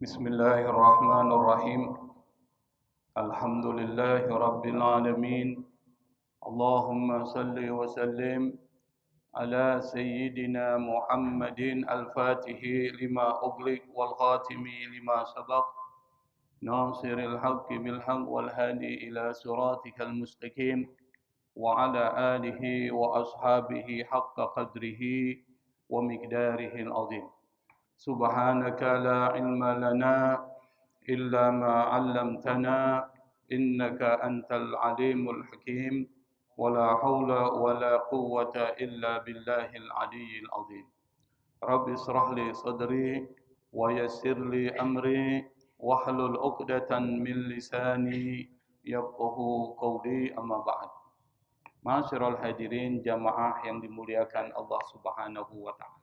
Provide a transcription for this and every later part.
Bismillahirrahmanirrahim. Alhamdulillahi rabbil alamin. Allahumma salli wa sallim ala sayyidina Muhammadin al-Fatihi lima ughliq wal khatimi lima sabaq. Nasiril haqqi bil haqq wal hadi ila siratikal mustaqim. Wa ala alihi wa ashabihi haqqa qadrihi wa miqdarihi al-azim. Subhanaka la ilma lana illa ma 'allamtana innaka antal alimul hakim wala haula wala quwwata illa billahil aliyyil azim. Rabbi israh li sadri wa yassir li amri wahlul 'uqdatan min lisani yafqahu qawli, amma ba'd. Ma'asyiral hadirin jamaah yang dimuliakan Allah Subhanahu wa taala.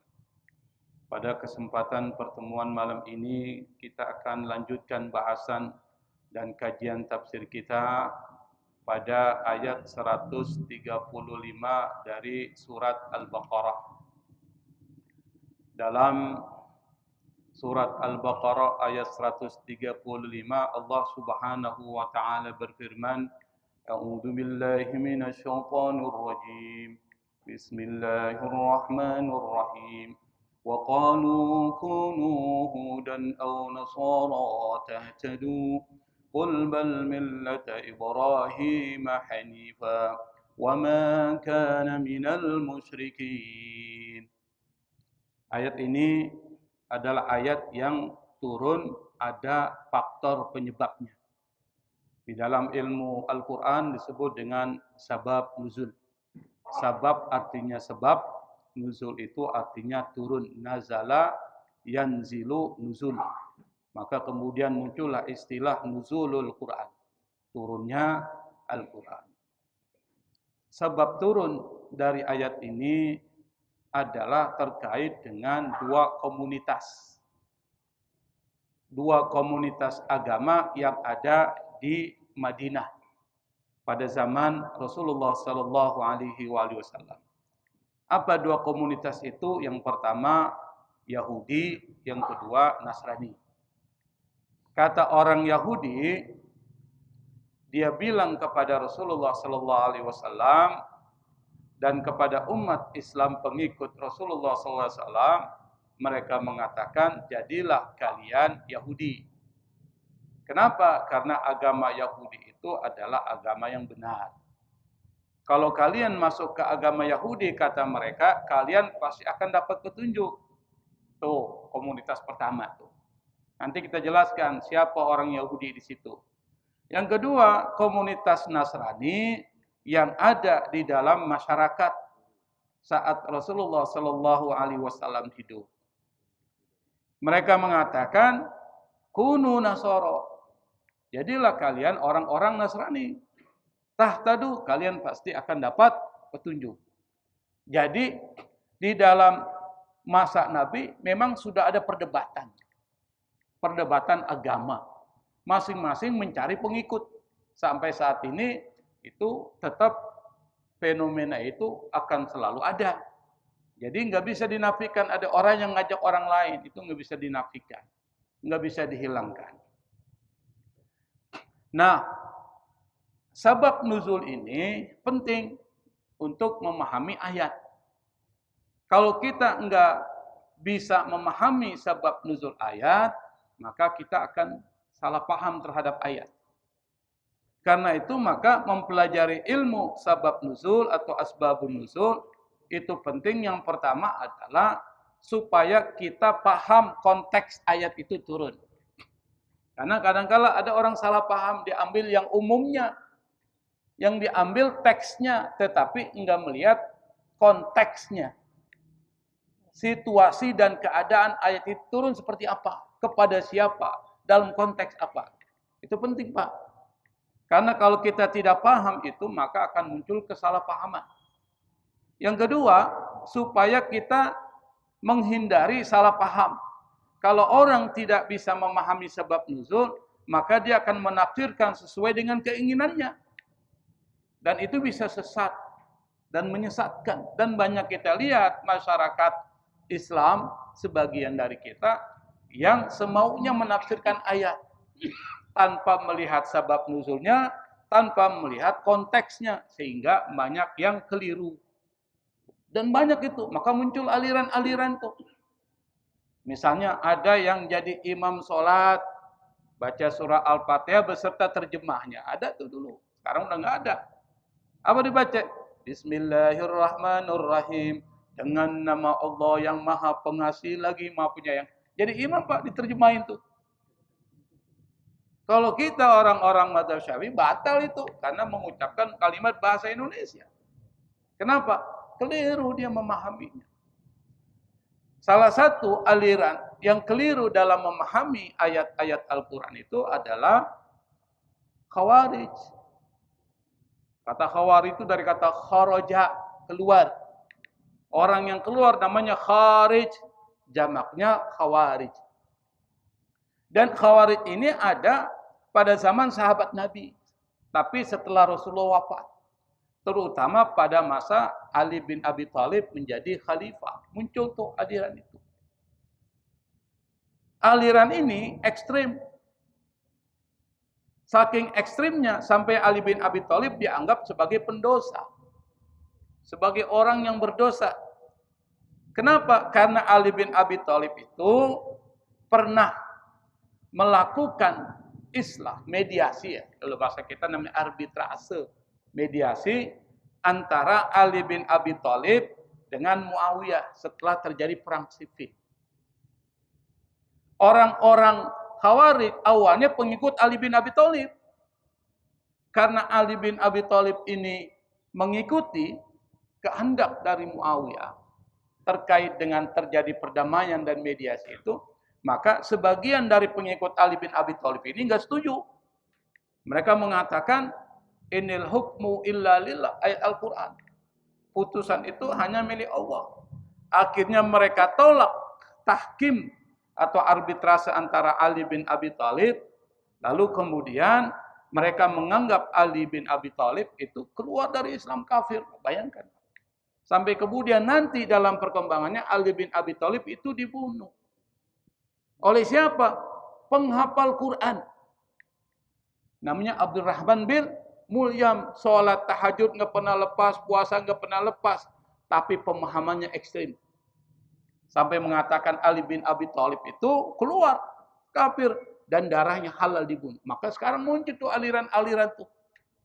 Pada kesempatan pertemuan malam ini kita akan lanjutkan bahasan dan kajian tafsir kita pada ayat 135 dari surat Al-Baqarah. Dalam surat Al-Baqarah ayat 135 Allah Subhanahu wa taala berfirman, A'udzu billahi minasy syaithanir rajim. Bismillahirrahmanirrahim. وقالوا كونوا هودا أو نصارى تهتدوا قل بل ملة إبراهيم حنيفا وما كان من المشركين. Ayat ini adalah ayat yang turun ada faktor penyebabnya. Di dalam ilmu Al-Quran disebut dengan sabab nuzul. Sabab artinya sebab, nuzul itu artinya turun. Nazala yanzilu nuzul. Maka kemudian muncullah istilah nuzulul Quran, turunnya Al-Quran. Sebab turun dari ayat ini adalah terkait dengan dua komunitas agama yang ada di Madinah pada zaman Rasulullah sallallahu alaihi wasallam. Apa dua komunitas itu? Yang pertama Yahudi, yang kedua Nasrani. Kata orang Yahudi, dia bilang kepada Rasulullah sallallahu alaihi wasallam dan kepada umat Islam pengikut Rasulullah sallallahu alaihi wasallam, mereka mengatakan, jadilah kalian Yahudi. Kenapa? Karena agama Yahudi itu adalah agama yang benar. Kalau kalian masuk ke agama Yahudi, kata mereka, kalian pasti akan dapat petunjuk. Tuh, komunitas pertama tuh. Nanti kita jelaskan siapa orang Yahudi di situ. Yang kedua, komunitas Nasrani yang ada di dalam masyarakat saat Rasulullah Shallallahu Alaihi Wasallam hidup. Mereka mengatakan, kunu nasoro. Jadilah kalian orang-orang Nasrani. Tahtadu, kalian pasti akan dapat petunjuk. Jadi di dalam masa Nabi memang sudah ada perdebatan agama. Masing-masing mencari pengikut. Sampai saat ini itu tetap fenomena itu akan selalu ada. Jadi nggak bisa dinafikan ada orang yang ngajak orang lain. Itu nggak bisa dinafikan. Nggak bisa dihilangkan. Nah, sabab nuzul ini penting untuk memahami ayat. Kalau kita enggak bisa memahami sabab nuzul ayat, maka kita akan salah paham terhadap ayat. Karena itu maka mempelajari ilmu sabab nuzul atau asbabun nuzul itu penting. Yang pertama adalah supaya kita paham konteks ayat itu turun. Karena kadang-kala ada orang salah paham, diambil yang umumnya, yang diambil teksnya, tetapi enggak melihat konteksnya. Situasi dan keadaan ayat itu turun seperti apa, kepada siapa, dalam konteks apa. Itu penting, Pak. Karena kalau kita tidak paham itu, maka akan muncul kesalahpahaman. Yang kedua, supaya kita menghindari salah paham. Kalau orang tidak bisa memahami sebab nuzul, maka dia akan menafsirkan sesuai dengan keinginannya. Dan itu bisa sesat dan menyesatkan. Dan banyak kita lihat masyarakat Islam, sebagian dari kita, yang semaunya menafsirkan ayat tanpa melihat sebab nuzulnya, tanpa melihat konteksnya, sehingga banyak yang keliru. Dan banyak itu, maka muncul aliran-aliran tuh. Misalnya ada yang jadi imam sholat, baca surah Al-Fatihah beserta terjemahnya. Ada tuh dulu, sekarang udah nggak ada. Apa dibaca? Bismillahirrahmanirrahim. Dengan nama Allah yang maha pengasih lagi maha penyayang. Jadi imam Pak diterjemahin tuh. Kalau kita orang-orang mazhab Syafi'i batal itu karena mengucapkan kalimat bahasa Indonesia. Kenapa? Keliru dia memahaminya. Salah satu aliran yang keliru dalam memahami ayat-ayat Al-Quran itu adalah Khawarij. Kata Khawarij itu dari kata kharaja, keluar. Orang yang keluar namanya kharij, jamaknya Khawarij. Dan Khawarij ini ada pada zaman sahabat Nabi. Tapi setelah Rasulullah wafat. Terutama pada masa Ali bin Abi Thalib menjadi khalifah. Muncul tuh aliran itu. Aliran ini ekstrim. Saking ekstrimnya sampai Ali bin Abi Thalib dianggap sebagai pendosa. Sebagai orang yang berdosa. Kenapa? Karena Ali bin Abi Thalib itu pernah melakukan islah, mediasi ya. Kalau bahasa kita namanya arbitrase. Mediasi antara Ali bin Abi Thalib dengan Muawiyah setelah terjadi perang sifil. Orang-orang Khawarij awalnya pengikut Ali bin Abi Thalib. Karena Ali bin Abi Thalib ini mengikuti kehendak dari Muawiyah terkait dengan terjadi perdamaian dan mediasi itu, maka sebagian dari pengikut Ali bin Abi Thalib ini enggak setuju. Mereka mengatakan Inil hukmu illa lillah, ayat Al-Quran. Putusan itu hanya milik Allah. Akhirnya mereka tolak tahkim atau arbitrase antara Ali bin Abi Thalib. Lalu kemudian mereka menganggap Ali bin Abi Thalib itu keluar dari Islam, kafir. Bayangkan. Sampai kemudian nanti dalam perkembangannya Ali bin Abi Thalib itu dibunuh. Oleh siapa? Penghafal Quran. Namanya Abdurrahman bin Muljam, sholat tahajud nggak pernah lepas, puasa nggak pernah lepas, tapi pemahamannya ekstrim. Sampai mengatakan Ali bin Abi Thalib itu keluar kafir dan darahnya halal dibunuh. Maka sekarang muncul tuh aliran-aliran tuh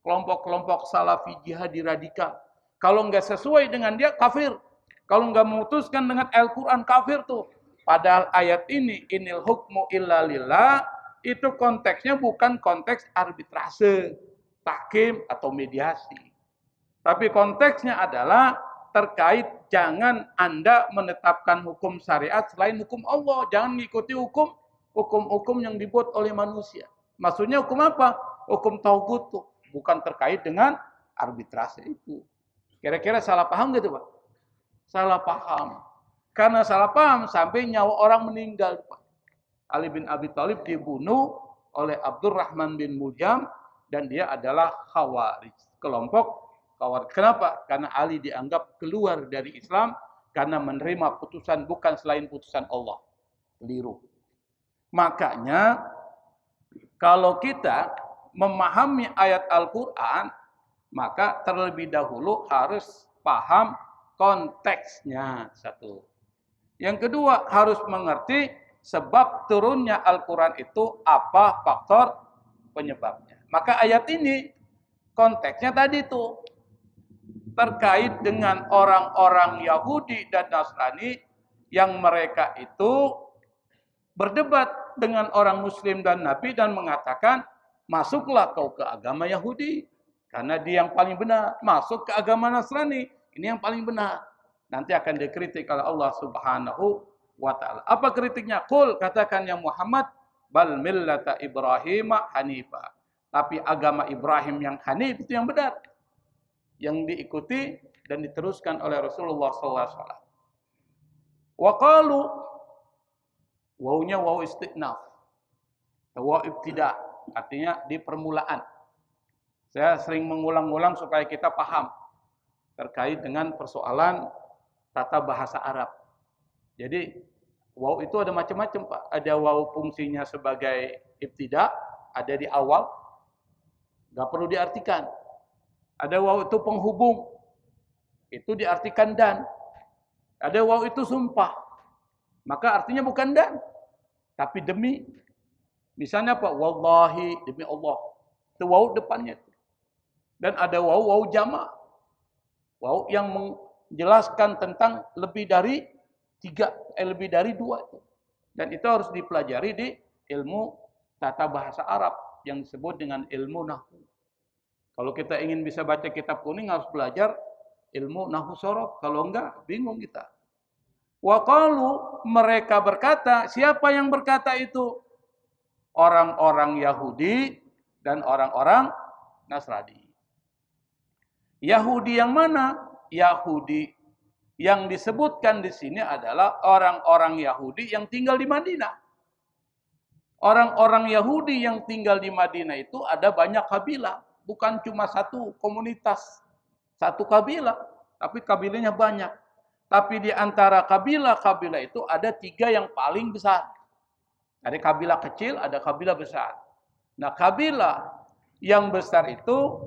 kelompok-kelompok salafi jihadi radikal. Kalau nggak sesuai dengan dia kafir. Kalau nggak memutuskan dengan Al-Quran kafir tuh. Padahal ayat ini inil hukmu illa lillah itu konteksnya bukan konteks arbitrase, tahkim atau mediasi. Tapi konteksnya adalah terkait jangan Anda menetapkan hukum syariat selain hukum Allah. Jangan mengikuti hukum-hukum yang dibuat oleh manusia. Maksudnya hukum apa? Hukum tauhid tuh, bukan terkait dengan arbitrase itu. Kira-kira salah paham gitu, Pak? Salah paham. Karena salah paham sampai nyawa orang meninggal, Pak. Ali bin Abi Thalib dibunuh oleh Abdurrahman bin Muljam dan dia adalah Khawarij, kelompok Khawarij. Kenapa? Karena Ali dianggap keluar dari Islam karena menerima putusan bukan selain putusan Allah. Keliru. Makanya kalau kita memahami ayat Al-Quran, maka terlebih dahulu harus paham konteksnya. Satu. Yang kedua, harus mengerti sebab turunnya Al-Quran itu apa faktor penyebabnya. Maka ayat ini konteksnya tadi tuh terkait dengan orang-orang Yahudi dan Nasrani yang mereka itu berdebat dengan orang Muslim dan Nabi dan mengatakan masuklah kau ke agama Yahudi karena dia yang paling benar. Masuk ke agama Nasrani, ini yang paling benar. Nanti akan dikritik oleh Allah Subhanahu wa ta'ala. Apa kritiknya? Qul, katakan yang Muhammad, bal millata Ibrahim hanifa. Tapi agama Ibrahim yang hanif itu yang benar. Yang diikuti dan diteruskan oleh Rasulullah SAW. Wa qalu, wawunya waw istinaf. Waw ibtida, artinya di permulaan. Saya sering mengulang-ulang supaya kita paham terkait dengan persoalan tata bahasa Arab. Jadi Waw itu ada macam-macam Pak. Ada waw fungsinya sebagai ibtida, ada di awal, nggak perlu diartikan. Ada waw itu penghubung, itu diartikan dan. Ada waw itu sumpah, maka artinya bukan dan, tapi demi. Misalnya apa? Wallahi, demi Allah. Itu waw depannya. Dan ada waw jamak. Waw yang menjelaskan tentang lebih dari lebih dari 2 itu. Dan itu harus dipelajari di ilmu tata bahasa Arab yang disebut dengan ilmu nahwu. Kalau kita ingin bisa baca kitab kuning harus belajar ilmu nahwu sorof. Kalau enggak, bingung kita. Wa qalu, mereka berkata, siapa yang berkata itu? Orang-orang Yahudi dan orang-orang Nasrani. Yahudi yang mana? Yahudi yang disebutkan di sini adalah orang-orang Yahudi yang tinggal di Madinah. Orang-orang Yahudi yang tinggal di Madinah itu ada banyak kabilah, bukan cuma satu komunitas, satu kabilah, tapi kabilahnya banyak. Tapi di antara kabilah-kabilah itu ada 3 yang paling besar. Ada kabilah kecil, ada kabilah besar. Nah, kabilah yang besar itu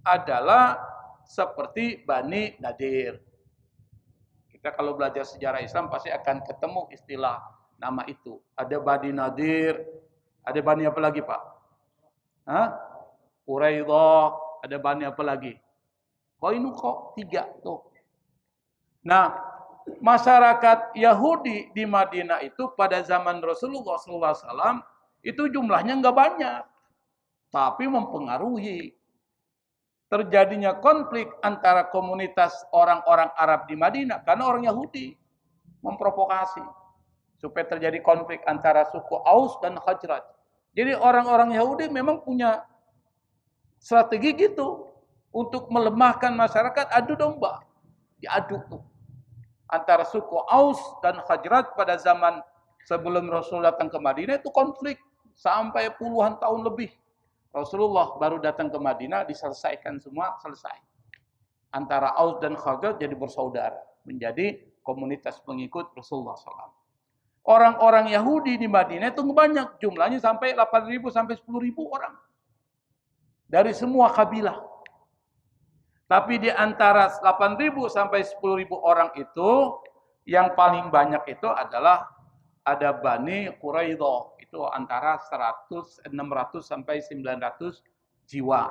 adalah seperti Bani Nadir. Kita kalau belajar sejarah Islam pasti akan ketemu istilah nama itu. Ada Bani Nadir, ada Bani apa lagi Pak? Quraidah, ada Bani apa lagi? Qainuqa, 3 tuh. Nah, masyarakat Yahudi di Madinah itu pada zaman Rasulullah SAW itu jumlahnya nggak banyak, tapi mempengaruhi. Terjadinya konflik antara komunitas orang-orang Arab di Madinah karena orang Yahudi memprovokasi supaya terjadi konflik antara suku Aus dan Khazraj. Jadi orang-orang Yahudi memang punya strategi gitu untuk melemahkan masyarakat, adu domba, diadu tuh. Antara suku Aus dan Khazraj pada zaman sebelum Rasul datang ke Madinah itu konflik sampai puluhan tahun lebih. Rasulullah baru datang ke Madinah, diselesaikan semua, selesai. Antara Aus dan Khazraj jadi bersaudara, menjadi komunitas pengikut Rasulullah SAW. Orang-orang Yahudi di Madinah itu banyak, jumlahnya sampai 8.000 sampai 10.000 orang. Dari semua kabilah. Tapi di antara 8.000 sampai 10.000 orang itu, yang paling banyak itu adalah ada Bani Quraidah. Itu antara 600 sampai 900 jiwa.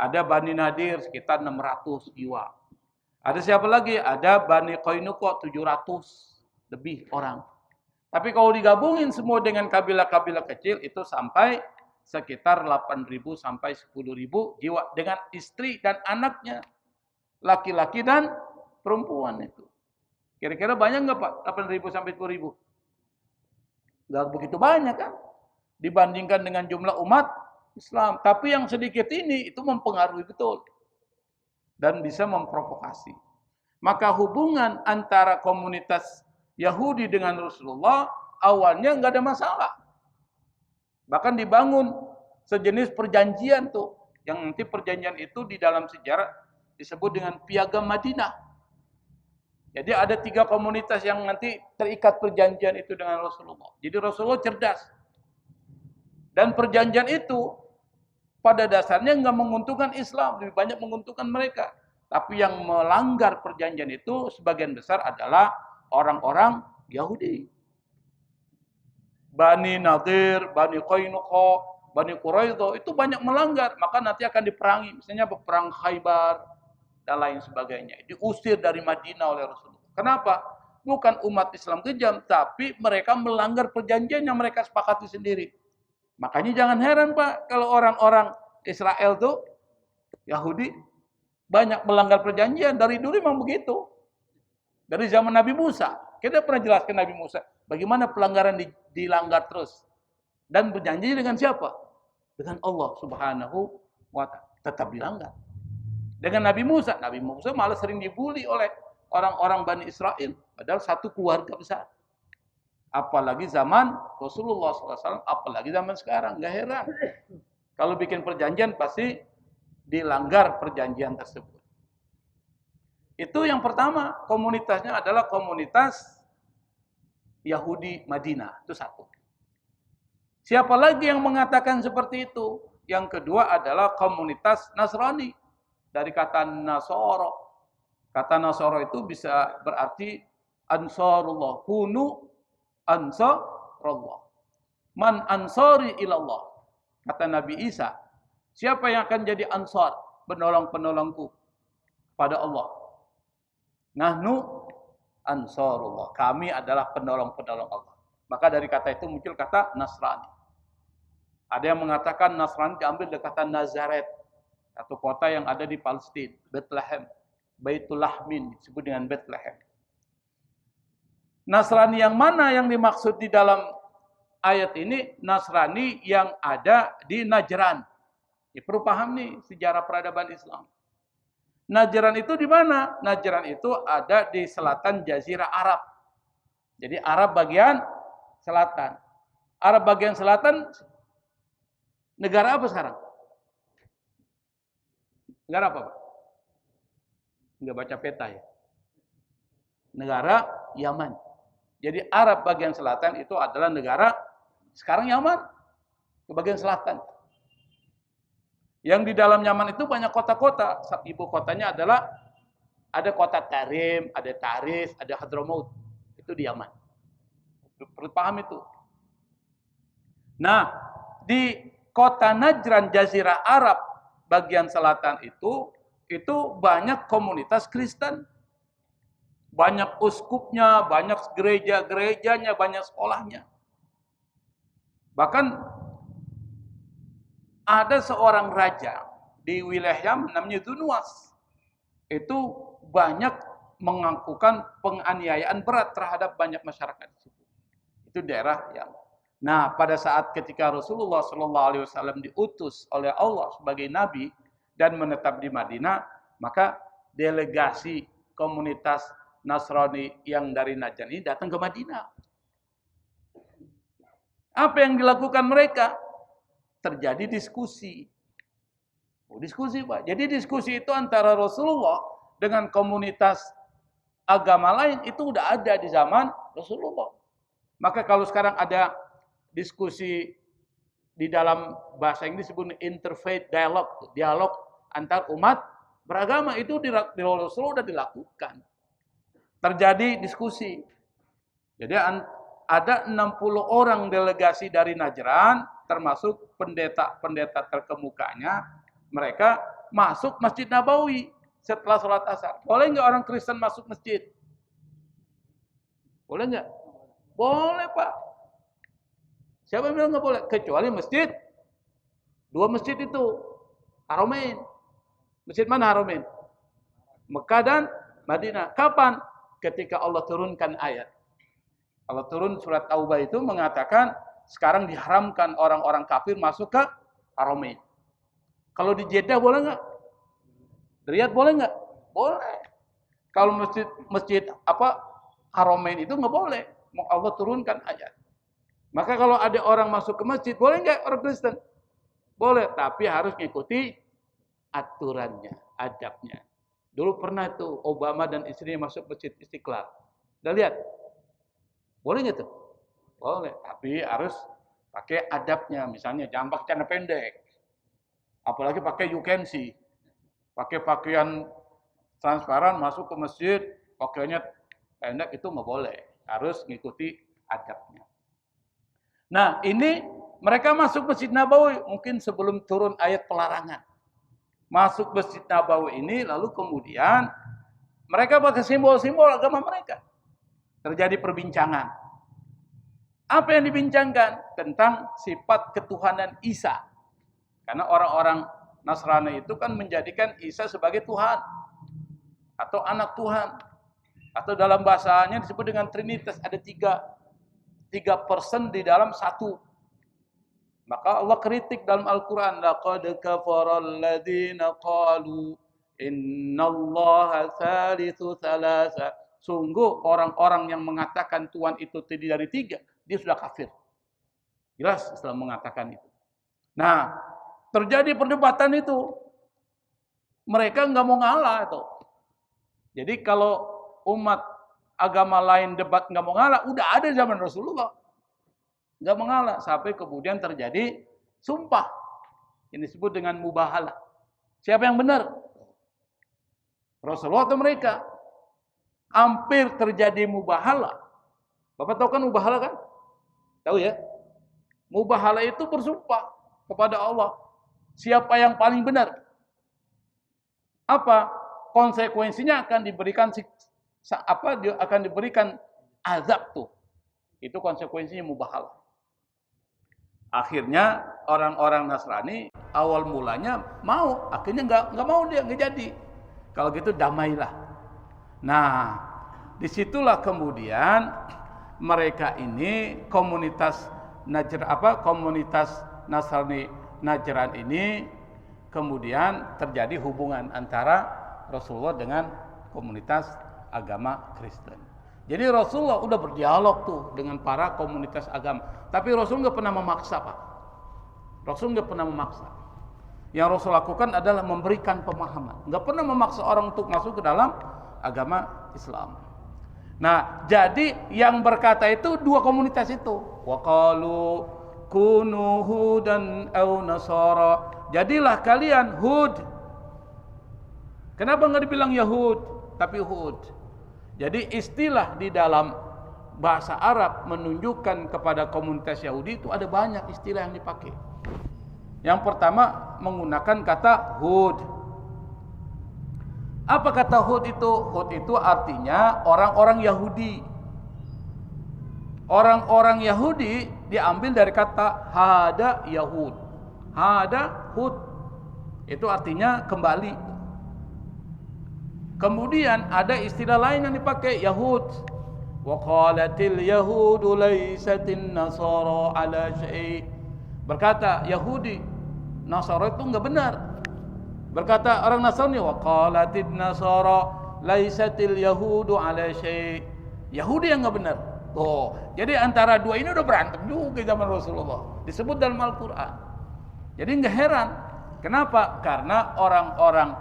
Ada Bani Nadir sekitar 600 jiwa. Ada siapa lagi? Ada Bani Qainuqa 700 lebih orang. Tapi kalau digabungin semua dengan kabilah-kabilah kecil itu sampai sekitar 8.000 sampai 10.000 jiwa dengan istri dan anaknya. Laki-laki dan perempuan itu. Kira-kira banyak nggak Pak? 8.000 sampai 10.000? Nggak begitu banyak kan? Dibandingkan dengan jumlah umat Islam. Tapi yang sedikit ini itu mempengaruhi betul. Dan bisa memprovokasi. Maka hubungan antara komunitas Yahudi dengan Rasulullah awalnya nggak ada masalah. Bahkan dibangun sejenis perjanjian tuh. Yang nanti perjanjian itu di dalam sejarah disebut dengan Piagam Madinah. Jadi ada 3 komunitas yang nanti terikat perjanjian itu dengan Rasulullah. Jadi Rasulullah cerdas. Dan perjanjian itu pada dasarnya nggak menguntungkan Islam, lebih banyak menguntungkan mereka. Tapi yang melanggar perjanjian itu sebagian besar adalah orang-orang Yahudi. Bani Nadir, Bani Qainuqa, Bani Quraidah itu banyak melanggar, maka nanti akan diperangi. Misalnya perang Khaybar dan lain sebagainya. Diusir dari Madinah oleh Rasulullah. Kenapa? Bukan umat Islam kejam, tapi mereka melanggar perjanjian yang mereka sepakati sendiri. Makanya jangan heran Pak, kalau orang-orang Israel tuh, Yahudi, banyak melanggar perjanjian. Dari dulu memang begitu. Dari zaman Nabi Musa. Kita pernah jelaskan Nabi Musa, bagaimana pelanggaran dilanggar terus. Dan berjanji dengan siapa? Dengan Allah Subhanahu wa ta'ala. Tetap dilanggar. Dengan Nabi Musa malah sering dibully oleh orang-orang Bani Israel. Padahal satu keluarga besar. Apalagi zaman Rasulullah SAW, apalagi zaman sekarang. Gak heran. Kalau bikin perjanjian pasti dilanggar perjanjian tersebut. Itu yang pertama, komunitasnya adalah komunitas Yahudi Madinah. Itu satu. Siapa lagi yang mengatakan seperti itu? Yang kedua adalah komunitas Nasrani. Dari kata Nasoro. Kata Nasoro itu bisa berarti Ansarullah. Kunu Ansarullah. Man ansari ilallah. Kata Nabi Isa. Siapa yang akan jadi ansar? Penolong-penolongku pada Allah. Nahnu ansarullah. Kami adalah penolong-penolong Allah. Maka dari kata itu muncul kata Nasrani. Ada yang mengatakan Nasrani diambil dari kata Nazaret, satu kota yang ada di Palestina, Bethlehem, Baitul Lahmin disebut dengan Bethlehem. Nasrani yang mana yang dimaksud di dalam ayat ini? Nasrani yang ada di Najran. Ya, perlu paham nih sejarah peradaban Islam. Najran itu di mana? Najran itu ada di selatan Jazirah Arab. Jadi Arab bagian selatan. Arab bagian selatan negara apa sekarang? Negara apa, Pak? Enggak baca peta ya. Negara Yaman. Jadi Arab bagian selatan itu adalah negara sekarang Yaman. Ke bagian selatan. Yang di dalam Yaman itu banyak kota-kota. Ibu kotanya adalah ada kota Tarim, ada Taris, ada Hadramaut. Itu di Yaman. Perlu paham itu. Nah, di kota Najran, Jazirah Arab bagian selatan itu banyak komunitas Kristen. Banyak uskupnya, banyak gereja-gerejanya, banyak sekolahnya. Bahkan ada seorang raja di wilayah Yaman namanya Dunwas. Itu banyak mengakukan penganiayaan berat terhadap banyak masyarakat di situ. Itu daerah Yaman. Nah, pada saat ketika Rasulullah SAW diutus oleh Allah sebagai nabi dan menetap di Madinah, maka delegasi komunitas Nasrani yang dari Najran ini datang ke Madinah. Apa yang dilakukan mereka? Terjadi diskusi. Diskusi, Pak. Jadi diskusi itu antara Rasulullah dengan komunitas agama lain itu udah ada di zaman Rasulullah. Maka kalau sekarang ada diskusi di dalam bahasa Inggris disebut interfaith dialogue, dialog antar umat beragama itu di Rasulullah sudah dilakukan. Terjadi diskusi. Jadi ada 60 orang delegasi dari Najran, termasuk pendeta-pendeta terkemukanya, mereka masuk Masjid Nabawi setelah sholat asar. Boleh nggak orang Kristen masuk masjid? Boleh nggak? Boleh, Pak. Siapa yang bilang nggak boleh? Kecuali masjid. Dua masjid itu. Haramain. Masjid mana Haramain? Mekah dan Madinah. Kapan? Ketika Allah turunkan ayat. Allah turun surat Taubah itu mengatakan sekarang diharamkan orang-orang kafir masuk ke Haramain. Kalau di Jeddah boleh nggak? Riyadh boleh nggak? Boleh. Kalau masjid Haramain itu nggak boleh. Allah turunkan ayat. Maka kalau ada orang masuk ke masjid, boleh nggak orang Kristen? Boleh, tapi harus mengikuti aturannya, adabnya. Dulu pernah tuh Obama dan istrinya masuk masjid Istiqlal. Udah lihat? Boleh nggak tuh? Boleh, tapi harus pakai adabnya. Misalnya jangan pakai celana pendek. Apalagi pakai you can see. Pakai pakaian transparan masuk ke masjid, pakaiannya pendek itu nggak boleh. Harus mengikuti adabnya. Nah, ini mereka masuk Masjid Nabawi mungkin sebelum turun ayat pelarangan. Masuk Masjid Nabawi ini lalu kemudian mereka pakai simbol-simbol agama mereka. Terjadi perbincangan. Apa yang dibincangkan? Tentang sifat ketuhanan Isa. Karena orang-orang Nasrani itu kan menjadikan Isa sebagai Tuhan atau anak Tuhan. Atau dalam bahasanya disebut dengan Trinitas, ada tiga person di dalam satu. Maka Allah kritik dalam Al-Quran. Laqad kafaral ladhina qalu innallaha thalithu thalatha. Sungguh orang-orang yang mengatakan Tuhan itu terdiri dari tiga, dia sudah kafir. Jelas Islam mengatakan itu. Nah, terjadi perdebatan itu. Mereka nggak mau ngalah itu. Jadi kalau umat agama lain debat nggak mau ngalah, udah ada zaman Rasulullah. Nggak mengalah sampai kemudian terjadi sumpah. Ini disebut dengan mubahalah. Siapa yang benar? Rasulullah atau mereka? Hampir terjadi mubahalah. Bapak tahu kan mubahalah kan? Tahu ya? Mubahalah itu bersumpah kepada Allah. Siapa yang paling benar? Apa? Konsekuensinya akan diberikan akan diberikan azab tuh. Itu konsekuensinya mubahalah. Akhirnya orang-orang Nasrani awal mulanya mau, akhirnya nggak mau dia, nggak jadi. Kalau gitu damailah. Nah, disitulah kemudian mereka ini komunitas komunitas Nasrani Najran ini kemudian terjadi hubungan antara Rasulullah dengan komunitas agama Kristen. Jadi Rasulullah udah berdialog tuh dengan para komunitas agama. Tapi Rasul nggak pernah memaksa, Pak. Rasul nggak pernah memaksa. Yang Rasul lakukan adalah memberikan pemahaman. Nggak pernah memaksa orang untuk masuk ke dalam agama Islam. Nah, jadi yang berkata itu dua komunitas itu. Wa qalu kunu hudan aw nasara. Jadilah kalian Hud. Kenapa nggak dibilang Yahud, tapi Hud? Jadi istilah di dalam bahasa Arab menunjukkan kepada komunitas Yahudi itu ada banyak istilah yang dipakai. Yang pertama menggunakan kata Hud. Apa kata Hud itu? Hud itu artinya orang-orang Yahudi. Orang-orang Yahudi diambil dari kata hada Yahud. Hada Hud. Itu artinya kembali. Kemudian ada istilah lain yang dipakai Yahud. Wa qalatil yahudu laisatin nasara ala syai'. Berkata Yahudi, Nasara itu enggak benar. Berkata orang Nasrani, wa qalatid nasara laisatil yahudu ala syai'. Yahudi yang enggak benar. Oh, jadi antara dua ini udah berantem juga zaman Rasulullah. Disebut dalam Al-Qur'an. Jadi enggak heran. Kenapa? Karena orang-orang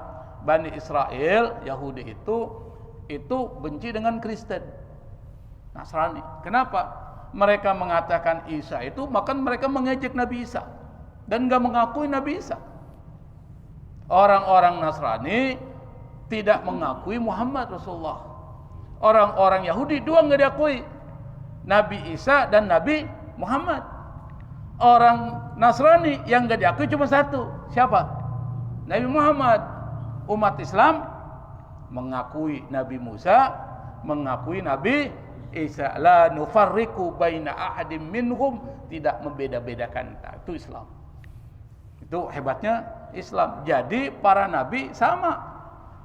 Bani Israel, Yahudi itu benci dengan Kristen, Nasrani. Kenapa? Mereka mengatakan Isa itu, maka mereka mengejek Nabi Isa dan enggak mengakui Nabi Isa. Orang-orang Nasrani tidak mengakui Muhammad Rasulullah. Orang-orang Yahudi dua enggak diakui, Nabi Isa dan Nabi Muhammad. Orang Nasrani yang enggak diakui cuma satu. Siapa? Nabi Muhammad. Umat Islam mengakui Nabi Musa, mengakui Nabi Isa. La nufarriqu baina ahadim minhum, tidak membeda-bedakan. Itu Islam. Itu hebatnya Islam. Jadi para nabi sama,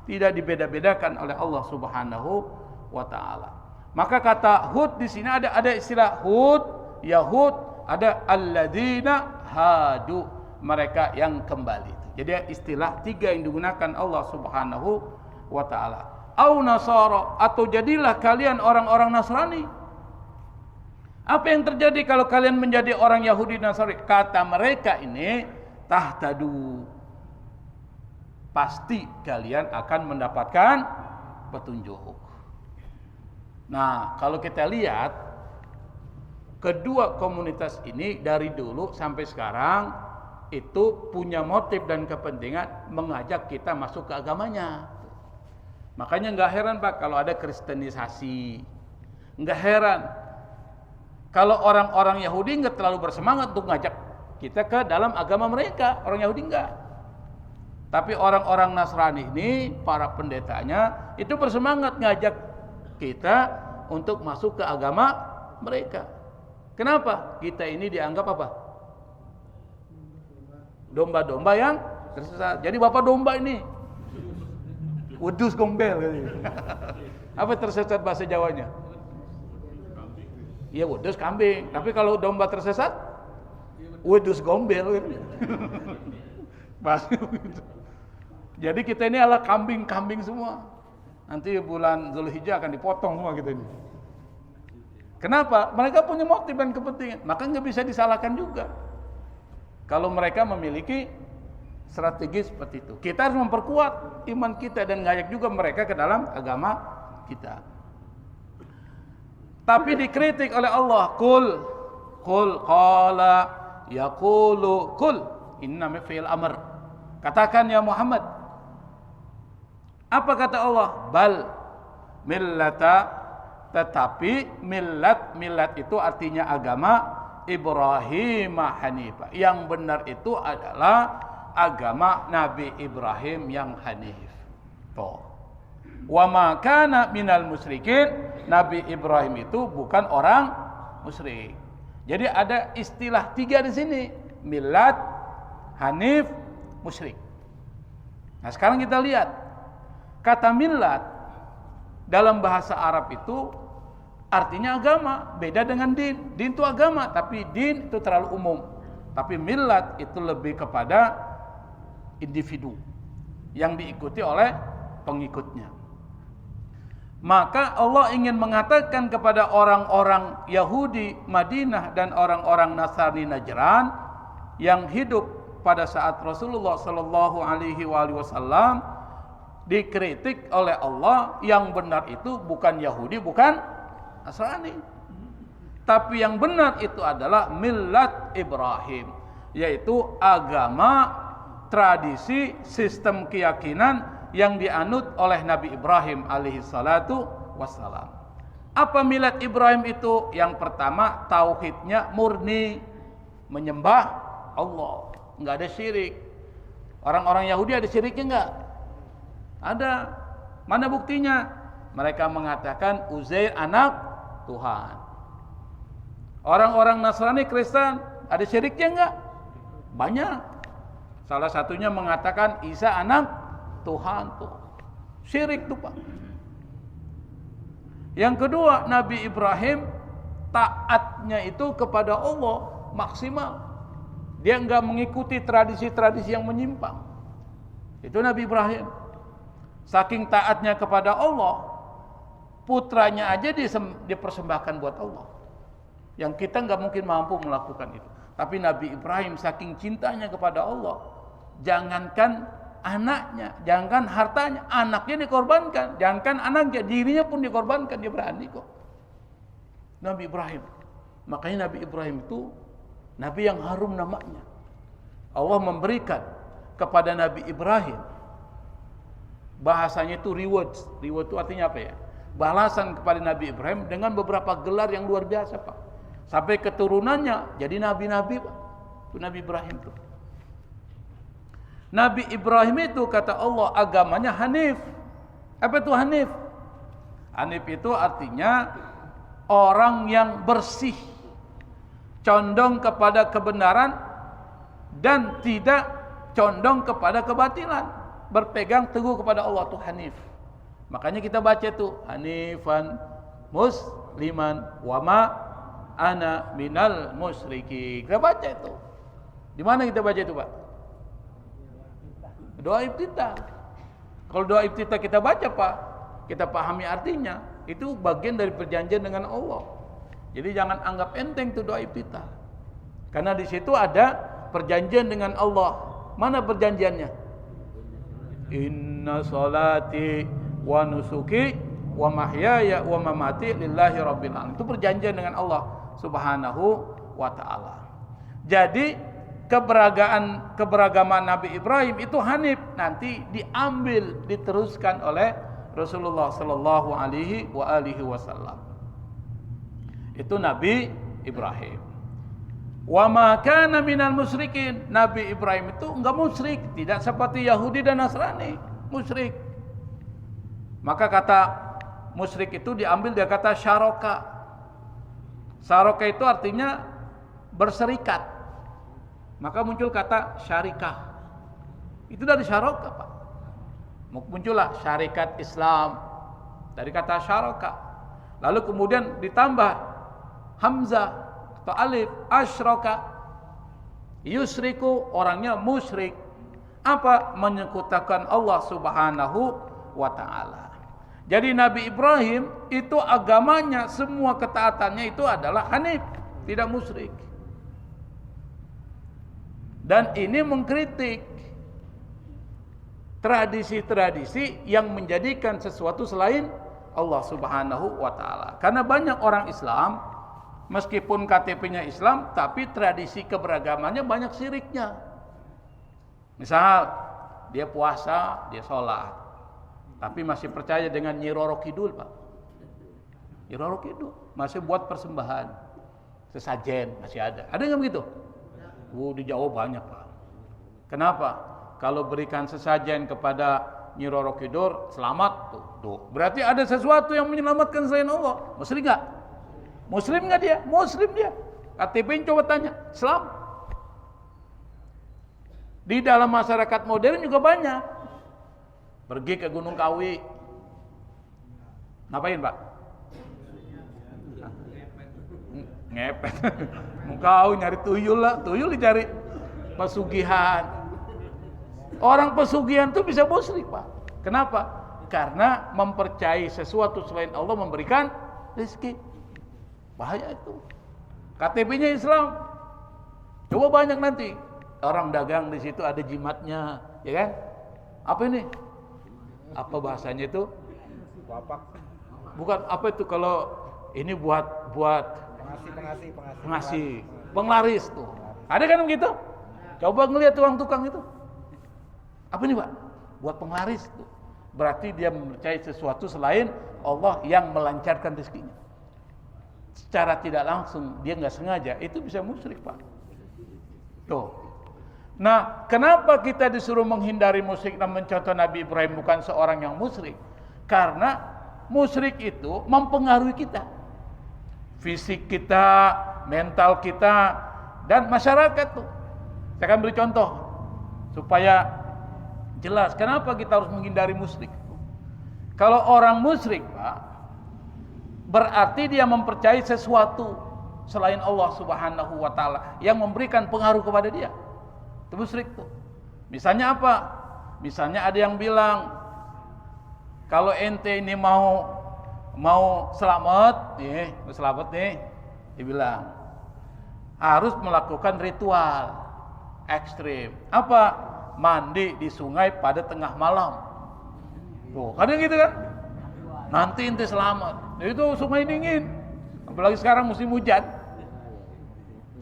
tidak dibeda-bedakan oleh Allah Subhanahu wa taala. Maka kata Hud di sini ada istilah Hud, Yahud, ada alladzina hadu, mereka yang kembali. Jadi istilah tiga yang digunakan Allah Subhanahu wa taala. Au nasara, atau jadilah kalian orang-orang Nasrani. Apa yang terjadi kalau kalian menjadi orang Yahudi Nasrani? Kata mereka ini, tahtadu. Pasti kalian akan mendapatkan petunjuk. Nah, kalau kita lihat kedua komunitas ini dari dulu sampai sekarang itu punya motif dan kepentingan mengajak kita masuk ke agamanya. Makanya nggak heran Pak kalau ada kristenisasi. Nggak heran kalau orang-orang Yahudi nggak terlalu bersemangat untuk ngajak kita ke dalam agama mereka. Orang Yahudi nggak. Tapi orang-orang Nasrani ini, para pendetanya itu bersemangat ngajak kita untuk masuk ke agama mereka. Kenapa? Kita ini dianggap apa? Domba-domba yang tersesat. Jadi bapak domba ini wedus gombel. Apa tersesat bahasa Jawanya? Iya, wedus kambing. Tapi kalau domba tersesat, wedus gombel. Jadi kita ini adalah kambing-kambing semua. Nanti bulan Zulhijjah akan dipotong semua kita ini. Kenapa? Mereka punya motif dan kepentingan. Maka nggak bisa disalahkan juga kalau mereka memiliki strategi seperti itu. Kita harus memperkuat iman kita dan ngajak juga mereka ke dalam agama kita. Tapi dikritik oleh Allah. Qul qala yaqulu qul inna fi'il amr. Katakan ya Muhammad. Apa kata Allah? Bal millata, tetapi millat itu artinya agama Ibrahim Hanifah. Yang benar itu adalah agama Nabi Ibrahim yang hanif. Tuh. Wa ma kana minal musyrikin. Nabi Ibrahim itu bukan orang musyrik. Jadi ada istilah 3 di sini. Millat, hanif, musyrik. Nah, sekarang kita lihat. Kata millat dalam bahasa Arab itu artinya agama, beda dengan din. Din itu agama, tapi din itu terlalu umum. Tapi millat itu lebih kepada individu yang diikuti oleh pengikutnya. Maka Allah ingin mengatakan kepada orang-orang Yahudi Madinah dan orang-orang Nasrani Najran yang hidup pada saat Rasulullah sallallahu alaihi wasallam dikritik oleh Allah, yang benar itu bukan Yahudi, bukan Nasrani. Tapi yang benar itu adalah millat Ibrahim, yaitu agama, tradisi, sistem keyakinan yang dianut oleh Nabi Ibrahim alaihi salatu wassalam. Apa millat Ibrahim itu? Yang pertama, tauhidnya murni, menyembah Allah, enggak ada syirik. Orang-orang Yahudi ada syiriknya enggak? Ada. Mana buktinya? Mereka mengatakan Uzair anak Tuhan. Orang-orang Nasrani, Kristen ada syiriknya enggak? Banyak. Salah satunya mengatakan Isa anak Tuhan tuh. Syirik tuh, Pak. Yang kedua, Nabi Ibrahim taatnya itu kepada Allah maksimal. Dia enggak mengikuti tradisi-tradisi yang menyimpang. Itu Nabi Ibrahim. Saking taatnya kepada Allah, putranya aja dipersembahkan buat Allah. Yang kita enggak mungkin mampu melakukan itu. Tapi Nabi Ibrahim saking cintanya kepada Allah, jangankan anaknya, jangankan hartanya, anaknya dikorbankan, jangankan anaknya, dirinya pun dikorbankan, dia berani kok. Nabi Ibrahim. Makanya Nabi Ibrahim itu nabi yang harum namanya. Allah memberikan kepada Nabi Ibrahim, bahasanya itu reward. Reward itu artinya apa ya? Balasan kepada Nabi Ibrahim dengan beberapa gelar yang luar biasa, Pak. Sampai keturunannya jadi nabi-nabi, Pak. Itu Nabi Ibrahim tuh. Nabi Ibrahim itu kata Allah agamanya Hanif. Apa itu Hanif? Hanif itu artinya orang yang bersih, condong kepada kebenaran dan tidak condong kepada kebatilan, berpegang teguh kepada Allah, itu Hanif. Makanya kita baca itu Hanifan musliman wama ana minal musyriki. Kita baca itu. Di mana kita baca itu, Pak? Doa iftitah. Kalau doa iftitah kita baca, Pak, kita pahami artinya, itu bagian dari perjanjian dengan Allah. Jadi jangan anggap enteng itu doa iftitah. Karena di situ ada perjanjian dengan Allah. Mana perjanjiannya? Inna salati wa nusuki wa mahyaya wa mamati lillahi rabbil alamin. Itu perjanjian dengan Allah Subhanahu wa taala. Jadi keberagaman Nabi Ibrahim itu Hanif, nanti diambil, diteruskan oleh Rasulullah sallallahu alaihi wasallam. Itu Nabi Ibrahim. Wa ma kana minal musyrikin. Nabi Ibrahim itu enggak musyrik, tidak seperti Yahudi dan Nasrani, musyrik. Maka kata musyrik itu diambil dari kata syaraka. Syaraka itu artinya berserikat. Maka muncul kata syarikah. Itu dari syaraka, Pak. Muncullah syarikat Islam dari kata syaraka. Lalu kemudian ditambah hamzah atau alif, asyraka. Yusriku, orangnya musyrik. Apa? Menyekutukan Allah Subhanahu wa taala. Jadi Nabi Ibrahim itu agamanya, semua ketaatannya itu adalah hanif, tidak musyrik. Dan ini mengkritik tradisi-tradisi yang menjadikan sesuatu selain Allah Subhanahu wa taala. Karena banyak orang Islam meskipun KTP-nya Islam tapi tradisi keberagamannya banyak syiriknya. Misal dia puasa, dia sholat, tapi masih percaya dengan Nyi Roro Kidul, Pak. Nyi Roro Kidul masih buat persembahan, sesajen masih ada. Ada nggak begitu? Di Jawa banyak, Pak. Kenapa? Kalau berikan sesajen kepada Nyi Roro Kidul, selamat tuh. Berarti ada sesuatu yang menyelamatkan selain Allah. Muslim nggak? Muslim nggak dia? Muslim dia. KTP coba tanya, Islam. Di dalam masyarakat modern juga banyak. Pergi ke Gunung Kawi. Ngapain, Pak? Ngepet. Kau nyari tuyul lah. Tuyul dicari pesugihan. Orang pesugihan itu bisa musyrik, Pak. Kenapa? Karena mempercayai sesuatu selain Allah memberikan rezeki. Bahaya itu. KTP-nya Islam. Coba banyak nanti orang dagang di situ ada jimatnya, ya kan? Apa ini? Apa bahasanya itu? Wapak. Bukan apa itu kalau ini buat pengasih, penglaris tuh. Ada kan begitu? Coba ngelihat tukang itu. Apa ini, Pak? Buat penglaris tuh. Berarti dia mempercayai sesuatu selain Allah yang melancarkan rezekinya. Secara tidak langsung, dia nggak sengaja, itu bisa musyrik, Pak. Tuh. Nah, kenapa kita disuruh menghindari musyrik dan mencontoh Nabi Ibrahim bukan seorang yang musyrik? Karena musyrik itu mempengaruhi kita. Fisik kita, mental kita, dan masyarakat tuh. Saya akan beri contoh supaya jelas kenapa kita harus menghindari musyrik. Kalau orang musyrik, Pak, berarti dia mempercayai sesuatu selain Allah Subhanahu wa taala yang memberikan pengaruh kepada dia. Itu musyrik tuh. Misalnya apa? Misalnya ada yang bilang kalau ente ini mau selamat nih, dibilang harus melakukan ritual ekstrim. Apa? Mandi di sungai pada tengah malam. Tuh, kadang gitu kan? Nanti ente selamat. Itu sungai dingin. Apalagi sekarang musim hujan.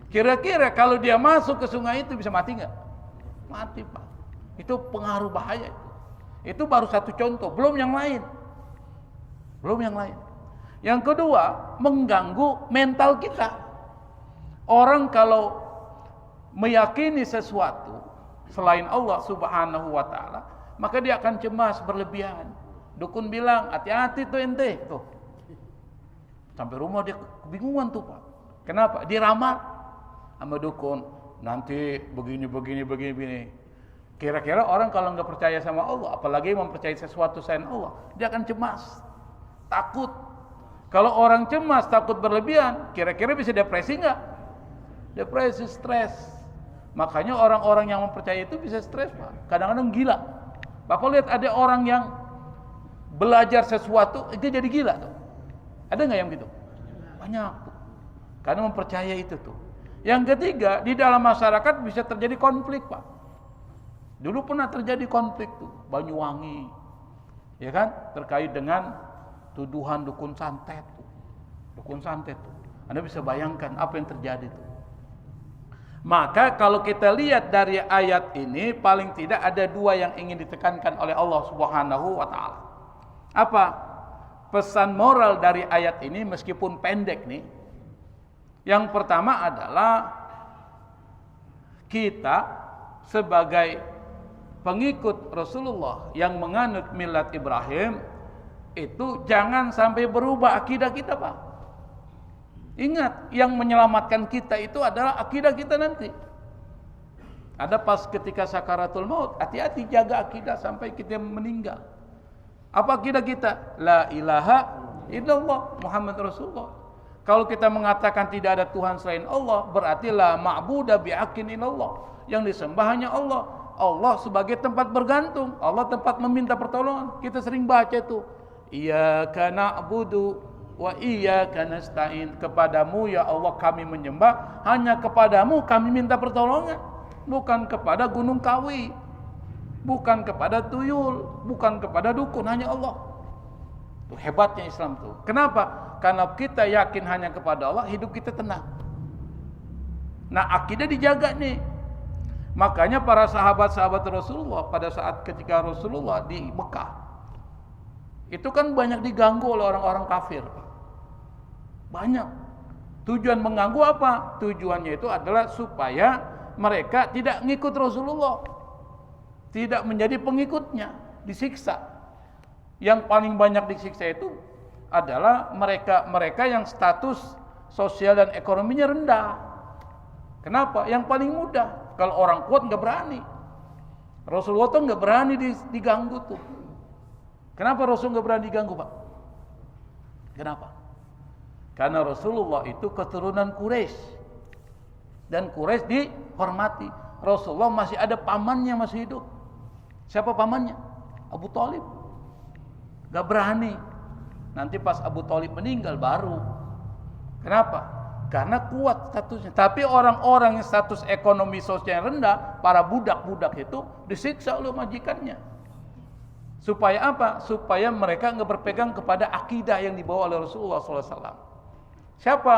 Kira-kira kalau dia masuk ke sungai itu bisa mati nggak? Mati, Pak. Itu pengaruh bahaya itu. Itu baru satu contoh, belum yang lain. Yang kedua, mengganggu mental kita. Orang kalau meyakini sesuatu selain Allah Subhanahu wa taala, maka dia akan cemas berlebihan. Dukun bilang, hati-hati tuh ente, tuh. Sampai rumah dia kebingungan tuh, Pak. Kenapa? Diramal sama dukun, nanti begini. Kira-kira orang kalau nggak percaya sama Allah, apalagi mempercayai sesuatu selain Allah, dia akan cemas, takut. Kalau orang cemas, takut berlebihan, kira-kira bisa depresi nggak? Depresi, stres. Makanya orang-orang yang mempercayai itu bisa stres, Pak. Kadang-kadang gila. Bapak lihat ada orang yang belajar sesuatu, itu jadi gila tuh. Ada nggak yang gitu? Banyak tuh. Karena mempercayai itu tuh. Yang ketiga, di dalam masyarakat bisa terjadi konflik, Pak. Dulu pernah terjadi konflik tuh, Banyuwangi. Ya kan? Terkait dengan tuduhan dukun santet tuh. Dukun santet tuh. Anda bisa bayangkan apa yang terjadi tuh. Maka kalau kita lihat dari ayat ini, paling tidak ada dua yang ingin ditekankan oleh Allah Subhanahu wa taala. Apa? Pesan moral dari ayat ini meskipun pendek nih. Yang pertama adalah kita sebagai pengikut Rasulullah yang menganut milat Ibrahim itu jangan sampai berubah akidah kita, Pak. Ingat, yang menyelamatkan kita itu adalah akidah kita nanti. Ada pas ketika sakaratul maut, hati-hati jaga akidah sampai kita meninggal. Apa akidah kita? La ilaha illallah Muhammad Rasulullah. Kalau kita mengatakan tidak ada Tuhan selain Allah, berarti la ma'buda bi'akin illallah. Yang disembah hanya Allah. Allah sebagai tempat bergantung, Allah tempat meminta pertolongan. Kita sering baca itu, iyyaka na'budu wa iyyaka nasta'in. Kepadamu ya Allah kami menyembah, hanya kepadamu kami minta pertolongan. Bukan kepada Gunung Kawi, bukan kepada tuyul, bukan kepada dukun, hanya Allah. Itu hebatnya Islam tuh. Kenapa? Karena kita yakin hanya kepada Allah, hidup kita tenang. Nah, akidah dijaga nih. Makanya para sahabat-sahabat Rasulullah pada saat ketika Rasulullah di Mekah, itu kan banyak diganggu oleh orang-orang kafir. Banyak. Tujuan mengganggu apa? Tujuannya itu adalah supaya mereka tidak ngikut Rasulullah, tidak menjadi pengikutnya, disiksa. Yang paling banyak disiksa itu adalah mereka yang status sosial dan ekonominya rendah. Kenapa? Yang paling mudah. Kalau orang kuat nggak berani. Rasulullah tuh nggak berani diganggu tuh. Kenapa Rasul nggak berani diganggu, Pak? Kenapa? Karena Rasulullah itu keturunan Quraisy dan Quraisy dihormati. Rasulullah masih ada pamannya masih hidup. Siapa pamannya? Abu Thalib. Gak berani. Nanti pas Abu Thalib meninggal baru. Kenapa? Karena kuat statusnya. Tapi orang-orang yang status ekonomi sosial rendah, para budak-budak itu disiksa oleh majikannya. Supaya apa? Supaya mereka nggak berpegang kepada akidah yang dibawa oleh Rasulullah SAW. Siapa?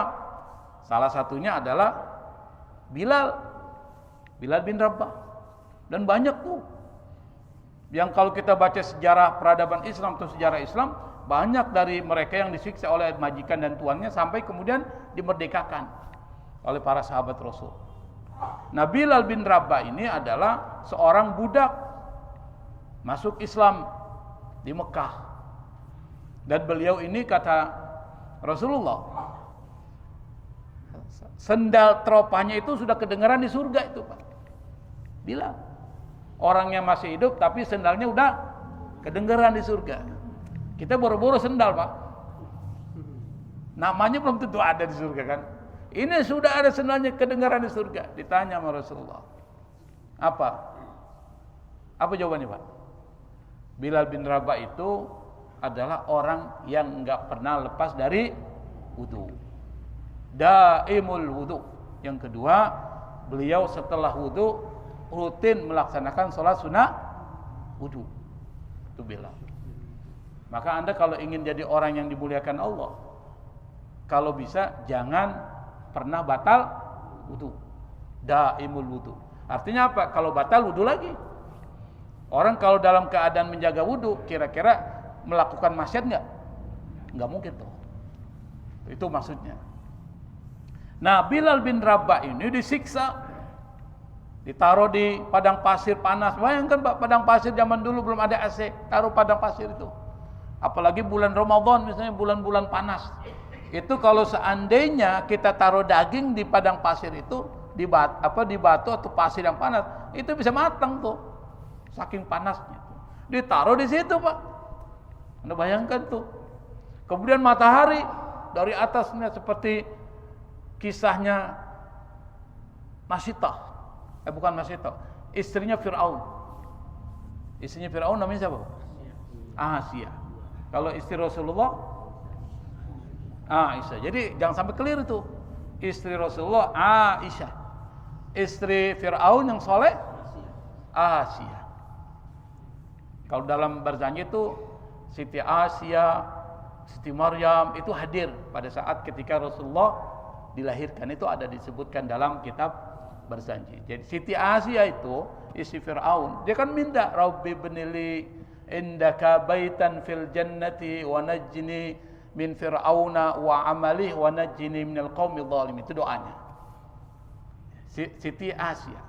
Salah satunya adalah Bilal bin Rabah. Dan banyak tuh. Yang kalau kita baca sejarah peradaban Islam atau sejarah Islam, banyak dari mereka yang disiksa oleh majikan dan tuannya sampai kemudian dimerdekakan oleh para sahabat Rasul. Nah, Bilal bin Rabah ini adalah seorang budak masuk Islam di Mekah. Dan beliau ini kata Rasulullah, sendal teropanya itu sudah kedengaran di surga itu, Pak. Bilal. Orangnya masih hidup tapi sendalnya udah kedengaran di surga. Kita boro-boro sendal, Pak. Namanya belum tentu ada di surga kan. Ini sudah ada sendalnya kedengaran di surga. Ditanya sama Rasulullah. Apa jawabannya, Pak? Bilal bin Rabah itu adalah orang yang enggak pernah lepas dari wudu. Daimul wudu. Yang kedua, beliau setelah wudu rutin melaksanakan sholat sunnah wudu. Itu Bilal. Maka Anda kalau ingin jadi orang yang dimuliakan Allah, kalau bisa jangan pernah batal wudu. Daimul wudu. Artinya apa? Kalau batal wudu lagi. Orang kalau dalam keadaan menjaga wudu, kira-kira melakukan maksiat enggak? Enggak mungkin tuh. Itu maksudnya. Nah, Bilal bin Rabah ini disiksa, ditaruh di padang pasir panas. Bayangkan Pak, padang pasir zaman dulu belum ada AC, taruh padang pasir itu. Apalagi bulan Ramadan misalnya, bulan-bulan panas. Itu kalau seandainya kita taruh daging di padang pasir itu, di batu atau pasir yang panas, itu bisa matang tuh. Saking panasnya. Ditaruh di situ, Pak. Anda bayangkan tuh. Kemudian matahari dari atasnya seperti kisahnya Masitah. Bukan Masitah, istrinya Fir'aun. Istrinya Fir'aun namanya siapa? Asia. Kalau istri Rasulullah Aisyah. Jadi jangan sampai keliru tuh. Istri Rasulullah Aisyah. Istri Fir'aun yang soleh Asia. Kalau dalam berjanji itu Siti Asia, Siti Maryam itu hadir pada saat ketika Rasulullah dilahirkan. Itu ada disebutkan dalam kitab berjanji. Jadi Siti Asia itu istri Fir'aun. Dia kan minta, Rabbi benili indaka baitan fil jannati wa najjini min fir'auna wa amalih wa najjini minal qaumidh dhalimin. Itu doanya. Siti Asia.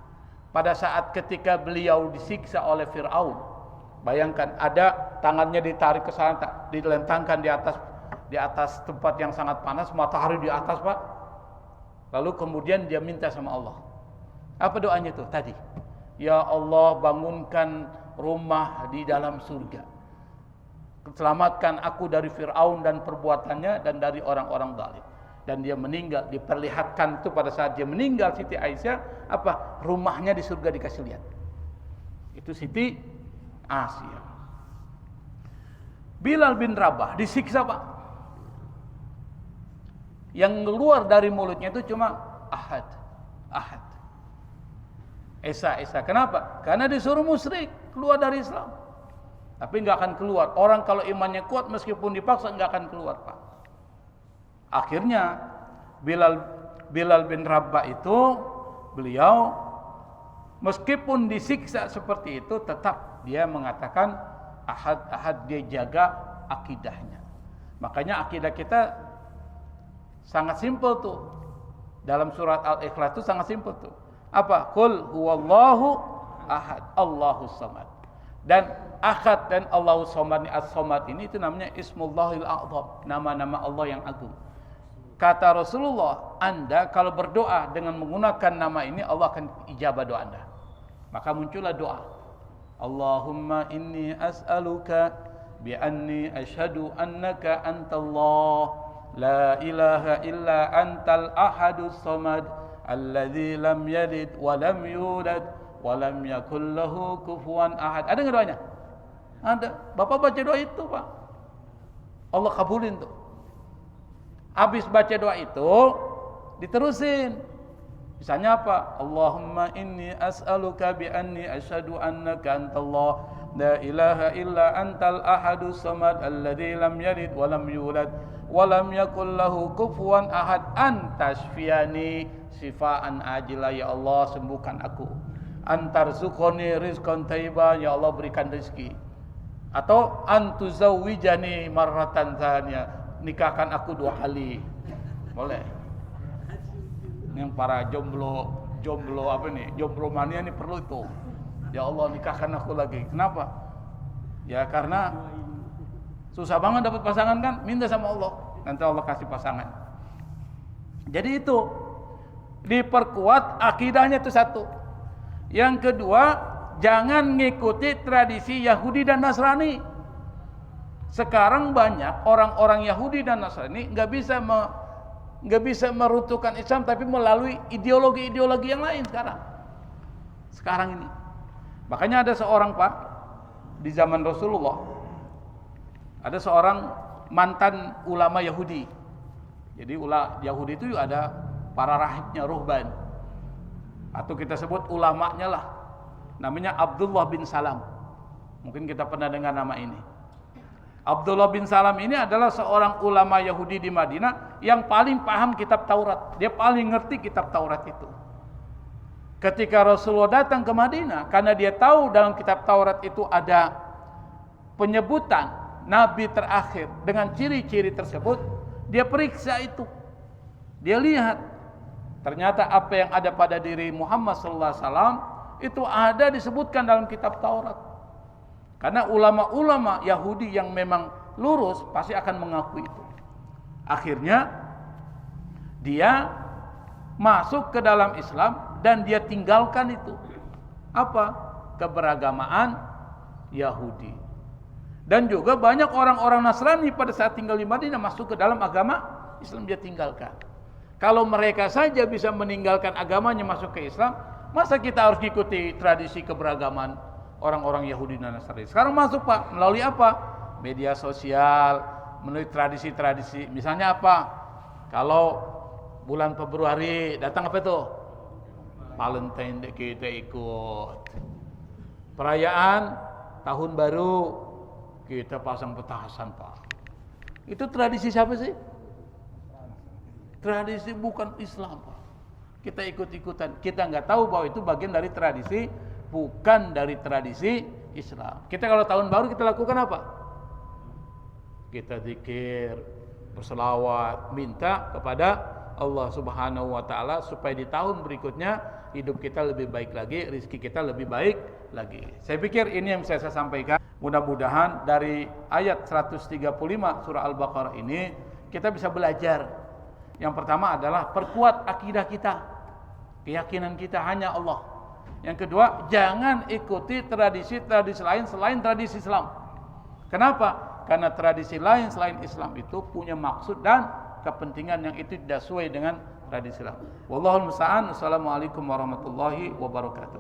Pada saat ketika beliau disiksa oleh Fir'aun, bayangkan ada tangannya ditarik ke sana, dilentangkan di atas tempat yang sangat panas, matahari di atas, Pak. Lalu kemudian dia minta sama Allah. Apa doanya itu tadi? Ya Allah, bangunkan rumah di dalam surga. Selamatkan aku dari Fir'aun dan perbuatannya dan dari orang-orang zalim. Dan dia meninggal, diperlihatkan itu pada saat dia meninggal Siti Aisyah, apa? Rumahnya di surga dikasih lihat. Itu Siti Asia. Bilal bin Rabah disiksa, Pak. Yang keluar dari mulutnya itu cuma ahad. Esa. Kenapa? Karena disuruh musyrik, keluar dari Islam. tapi nggak akan keluar. Orang kalau imannya kuat meskipun dipaksa nggak akan keluar, Pak. Akhirnya Bilal bin Rabah itu, beliau meskipun disiksa seperti itu tetap dia mengatakan ahad dia jaga akidahnya. Makanya akidah kita sangat simpel tuh. Dalam surat Al-Ikhlas itu sangat simpel tuh. Apa? Qul huwallahu ahad, Allahus samad. Dan ahad dan Allahus samad, as-samad ini itu namanya Ismullahil A'zam, nama-nama Allah yang agung. Kata Rasulullah, Anda kalau berdoa dengan menggunakan nama ini, Allah akan ijabah doa Anda. Maka muncullah doa. Allahumma inni as'aluka bi anni asyhadu annaka antallah la ilaha illa antal ahadus samad alladzi lam yalid wa lam yulad wa lam yakul lahu kufuwan ahad. Ada enggak doanya? Ada. Bapak baca doa itu, Pak. Allah kabulin tuh. Habis baca doa itu diterusin. Misalnya apa? Allahumma inni as'aluka bi anni asyhadu annaka antallah la ilaha illa antal ahadus samad alladzi lam yalid wa lam yulad wa lam yakul lahu kufuwan ahad antashfiyani sifaan ajila, ya Allah sembuhkan aku. Antarzuqani rizqan thayyiban, ya Allah berikan rezeki. Atau antuzawwijani marratan tsaniyah, nikahkan aku 2 kali. Boleh. Yang para jomblo apa nih? Jomblo mania nih perlu itu. Ya Allah nikahkan aku lagi. Kenapa? Ya karena susah banget dapat pasangan kan? Minta sama Allah. Nanti Allah kasih pasangan. Jadi itu diperkuat akidahnya itu satu. Yang kedua, jangan ngikuti tradisi Yahudi dan Nasrani. Sekarang banyak orang-orang Yahudi dan Nasrani nggak bisa meruntuhkan Islam, tapi melalui ideologi-ideologi yang lain sekarang ini. Makanya ada seorang, Pak, di zaman Rasulullah, ada seorang mantan ulama Yahudi. Jadi Yahudi itu ada para rahibnya, ruhban, atau kita sebut ulamanya lah. Namanya Abdullah bin Salam. Mungkin kita pernah dengar nama ini. Abdullah bin Salam ini adalah seorang ulama Yahudi di Madinah yang paling paham kitab Taurat. Dia paling ngerti kitab Taurat itu. Ketika Rasulullah datang ke Madinah, karena dia tahu dalam kitab Taurat itu ada penyebutan Nabi terakhir dengan ciri-ciri tersebut, dia periksa itu. Dia lihat, ternyata apa yang ada pada diri Muhammad SAW itu ada disebutkan dalam kitab Taurat. Karena ulama-ulama Yahudi yang memang lurus pasti akan mengakui itu. Akhirnya dia masuk ke dalam Islam dan dia tinggalkan itu. Apa? Keberagamaan Yahudi. Dan juga banyak orang-orang Nasrani pada saat tinggal di Madinah masuk ke dalam agama Islam, dia tinggalkan. Kalau mereka saja bisa meninggalkan agamanya masuk ke Islam, masa kita harus ikuti tradisi keberagaman orang-orang Yahudi dan Nasrani? Sekarang masuk, Pak, melalui apa? Media sosial, melalui tradisi-tradisi. Misalnya apa? Kalau bulan Februari datang apa itu? Valentine kita ikut. Perayaan tahun baru kita pasang petasan, Pak. Itu tradisi siapa sih? Tradisi bukan Islam, Pak. Kita ikut-ikutan. Kita nggak tahu bahwa itu bagian dari tradisi, bukan dari tradisi Islam. Kita kalau tahun baru kita lakukan apa? Kita zikir, berselawat, minta kepada Allah Subhanahu wa taala supaya di tahun berikutnya hidup kita lebih baik lagi, rezeki kita lebih baik lagi. Saya pikir ini yang saya sampaikan. Mudah-mudahan dari ayat 135 surah Al-Baqarah ini kita bisa belajar. Yang pertama adalah perkuat akidah kita. Keyakinan kita hanya Allah. Yang kedua, jangan ikuti tradisi-tradisi lain selain tradisi Islam. Kenapa? Karena tradisi lain selain Islam itu punya maksud dan kepentingan yang itu tidak sesuai dengan tradisi Islam. Wallahul musta'an. Assalamualaikum warahmatullahi wabarakatuh.